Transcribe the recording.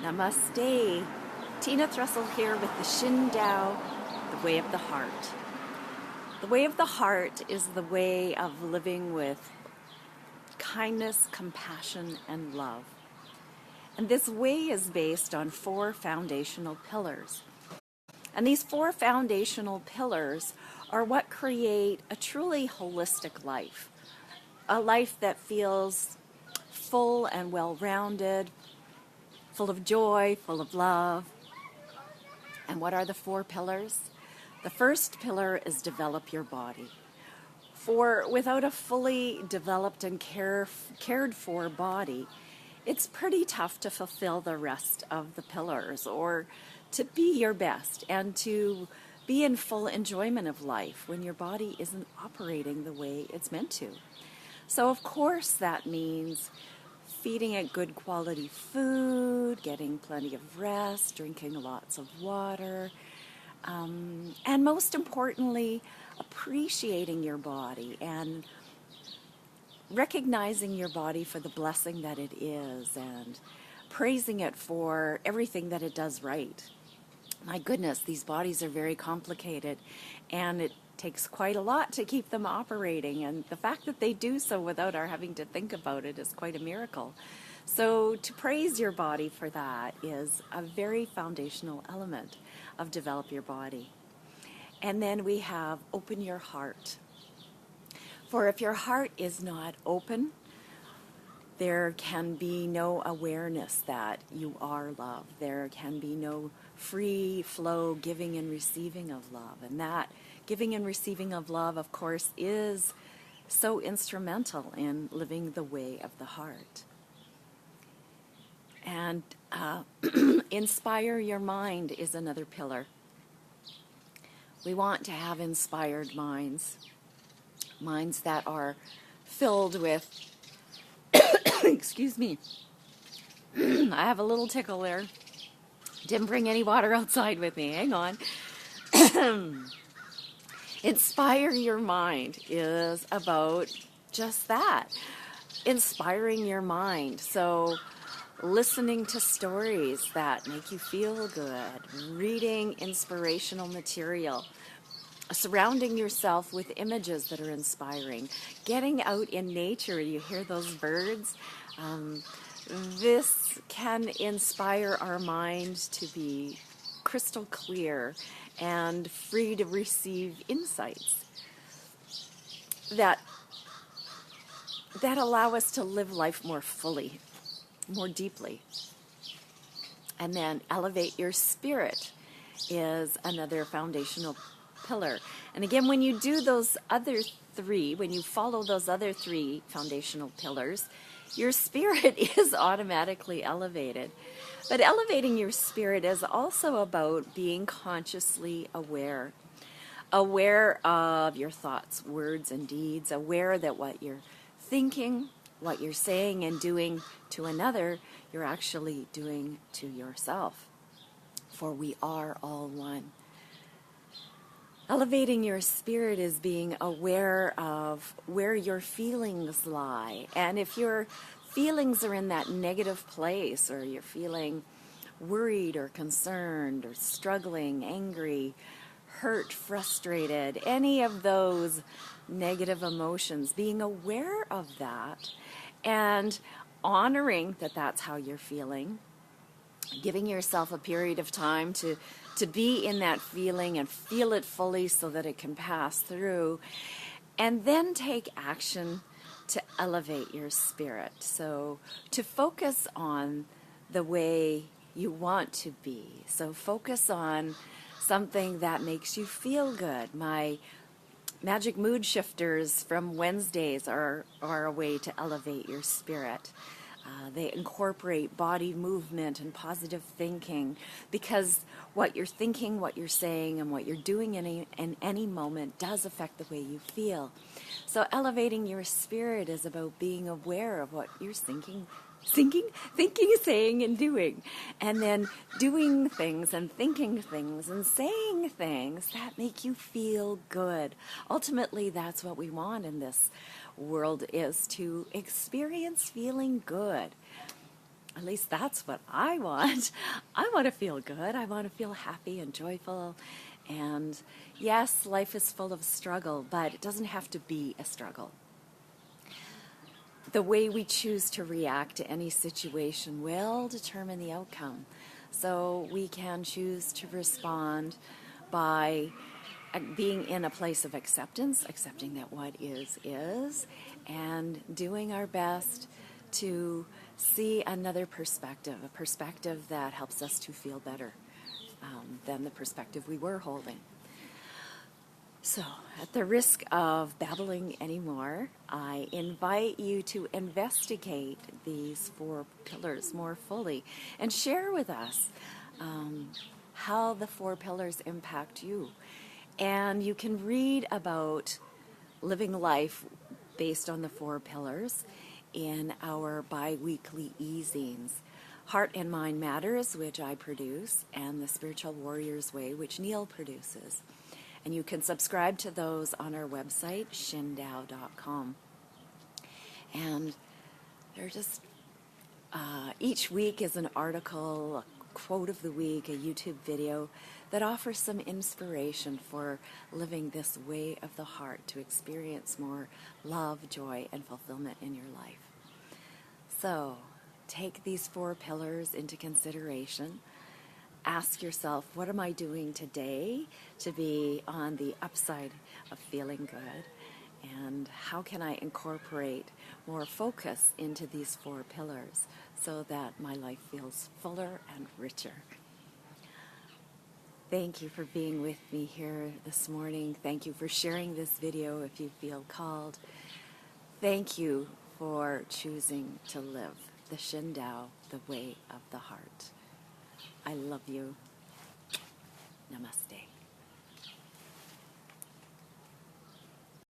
Namaste. Tina Thrussell here with the Shin Dao, the way of the heart. The way of the heart is the way of living with kindness, compassion, and love. And this way is based on 4 foundational pillars. And these 4 foundational pillars are what create a truly holistic life. A life that feels full and well-rounded, full of joy, full of love. And what are the 4 pillars? The first pillar is develop your body. For without a fully developed and cared for body, it's pretty tough to fulfill the rest of the pillars or to be your best and to be in full enjoyment of life when your body isn't operating the way it's meant to. So of course that means feeding it good quality food, getting plenty of rest, drinking lots of water, and most importantly, appreciating your body and recognizing your body for the blessing that it is and praising it for everything that it does right. My goodness, these bodies are very complicated, and it takes quite a lot to keep them operating, and the fact that they do so without our having to think about it is quite a miracle. So to praise your body for that is a very foundational element of develop your body. And then we have open your heart. For if your heart is not open, there can be no awareness that you are love. There can be no free flow giving and receiving of love. And that giving and receiving of love, of course, is so instrumental in living the way of the heart. And inspire your mind is another pillar. We want to have inspired minds, minds that are filled with, excuse me, I have a little tickle there. Didn't bring any water outside with me. Hang on. Inspire your mind is about just that, inspiring your mind. So listening to stories that make you feel good, reading inspirational material, surrounding yourself with images that are inspiring, getting out in nature. You hear those birds? This can inspire our mind to be crystal clear and free to receive insights that allow us to live life more fully, more deeply. And then elevate your spirit is another foundational pillar. And again, when you do those other 3, when you follow those other 3 foundational pillars, your spirit is automatically elevated. But elevating your spirit is also about being consciously aware. Aware of your thoughts, words, and deeds. Aware that what you're thinking, what you're saying and doing to another, you're actually doing to yourself. For we are all one. Elevating your spirit is being aware of where your feelings lie. And if your feelings are in that negative place, or you're feeling worried or concerned or struggling, angry, hurt, frustrated, any of those negative emotions, being aware of that and honoring that that's how you're feeling, giving yourself a period of time to be in that feeling and feel it fully so that it can pass through, and then take action to elevate your spirit. So to focus on the way you want to be. So focus on something that makes you feel good. My magic mood shifters from Wednesdays are a way to elevate your spirit. They incorporate body movement and positive thinking, because what you're thinking, what you're saying, and what you're doing in any moment does affect the way you feel. So elevating your spirit is about being aware of what you're thinking, saying, and doing. And then doing things and thinking things and saying things that make you feel good. Ultimately, that's what we want in this world, is to experience feeling good. At least that's what I want. I want to feel good. I want to feel happy and joyful. And yes, life is full of struggle, but it doesn't have to be a struggle. The way we choose to react to any situation will determine the outcome. So we can choose to respond by being in a place of acceptance, accepting that what is, and doing our best to see another perspective, a perspective that helps us to feel better than the perspective we were holding. So, at the risk of babbling anymore, I invite you to investigate these 4 pillars more fully and share with us how the 4 pillars impact you. And you can read about living life based on the 4 pillars in our bi-weekly e-zines, Heart and Mind Matters, which I produce, and The Spiritual Warrior's Way, which Neil produces. And you can subscribe to those on our website, shindao.com. And they're just, each week is an article, a quote of the week, a YouTube video that offers some inspiration for living this way of the heart to experience more love, joy, and fulfillment in your life. So, take these 4 pillars into consideration. Ask yourself, what am I doing today to be on the upside of feeling good? And how can I incorporate more focus into these 4 pillars so that my life feels fuller and richer? Thank you for being with me here this morning. Thank you for sharing this video if you feel called. Thank you for choosing to live the Shin Dao, the way of the heart. I love you.